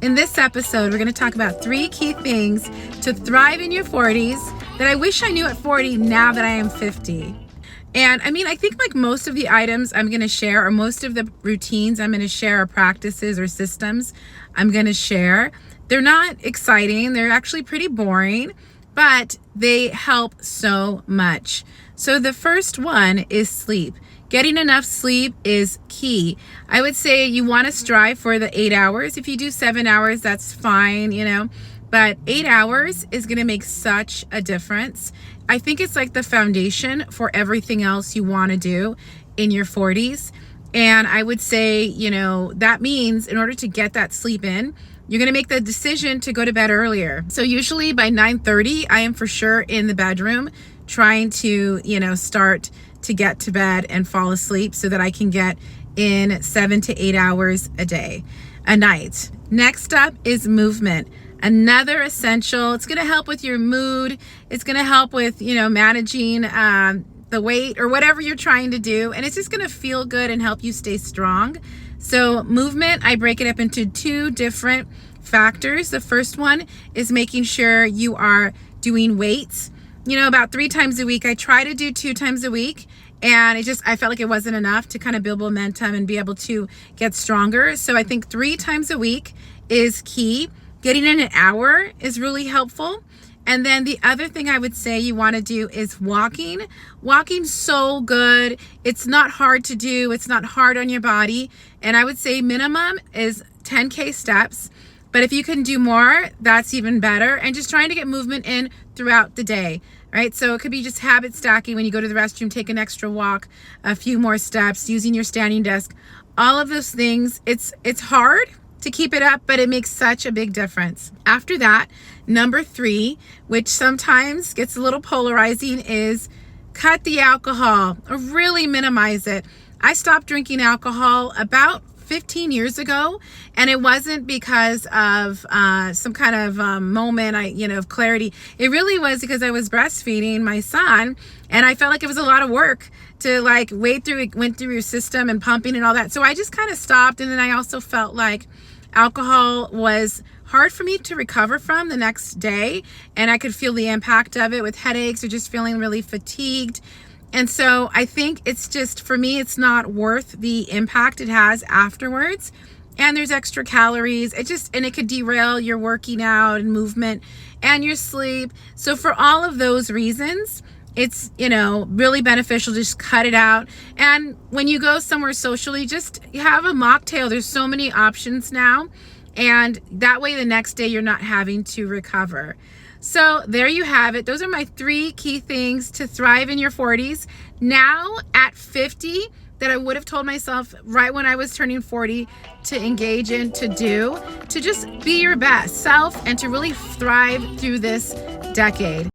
In this episode, we're going to talk about 3 key things to thrive in your 40s that I wish I knew at 40 now that I am 50. And I think like most of the items I'm going to share, or most of the routines I'm going to share, or practices or systems I'm going to share, they're not exciting. They're actually pretty boring, but they help so much. So the first one is sleep. Getting enough sleep is key. I would say you want to strive for the 8 hours. If you do 7 hours, that's fine, but 8 hours is going to make such a difference. I think it's like the foundation for everything else you want to do in your 40s. And I would say, that means in order to get that sleep in, you're going to make the decision to go to bed earlier. So usually by 9:30, I am for sure in the bedroom trying to, start to get to bed and fall asleep so that I can get in 7 to 8 hours a night. Next up is movement. Another essential. It's going to help with your mood. It's going to help with, managing the weight or whatever you're trying to do. And it's just going to feel good and help you stay strong. So movement, I break it up into 2 different factors. The first one is making sure you are doing weights, about 3 times a week. I try to do 2 times a week. And I felt like it wasn't enough to kind of build momentum and be able to get stronger. So I think 3 times a week is key. Getting in an hour is really helpful. And then the other thing I would say you want to do is walking. Walking's so good. It's not hard to do. It's not hard on your body. And I would say minimum is 10K steps. But if you can do more, that's even better. And just trying to get movement in throughout the day, right? So it could be just habit stacking. When you go to the restroom, take an extra walk, a few more steps, using your standing desk. All of those things, it's hard to keep it up, but it makes such a big difference. After that, number 3, which sometimes gets a little polarizing, is cut the alcohol or really minimize it. I stopped drinking alcohol about 15 years ago, and it wasn't because of some kind of moment of clarity. It really was because I was breastfeeding my son, and I felt like it was a lot of work to went through your system and pumping and all that. So I just kind of stopped. And then I also felt like alcohol was hard for me to recover from the next day, and I could feel the impact of it with headaches or just feeling really fatigued. And so I think it's just, for me, it's not worth the impact it has afterwards. And there's extra calories. And it could derail your working out and movement and your sleep. So for all of those reasons, it's, really beneficial to just cut it out. And when you go somewhere socially, just have a mocktail. There's so many options now. And that way the next day you're not having to recover. So there you have it. Those are my 3 key things to thrive in your 40s. Now at 50, that I would have told myself right when I was turning 40 to engage in, to do, to just be your best self and to really thrive through this decade.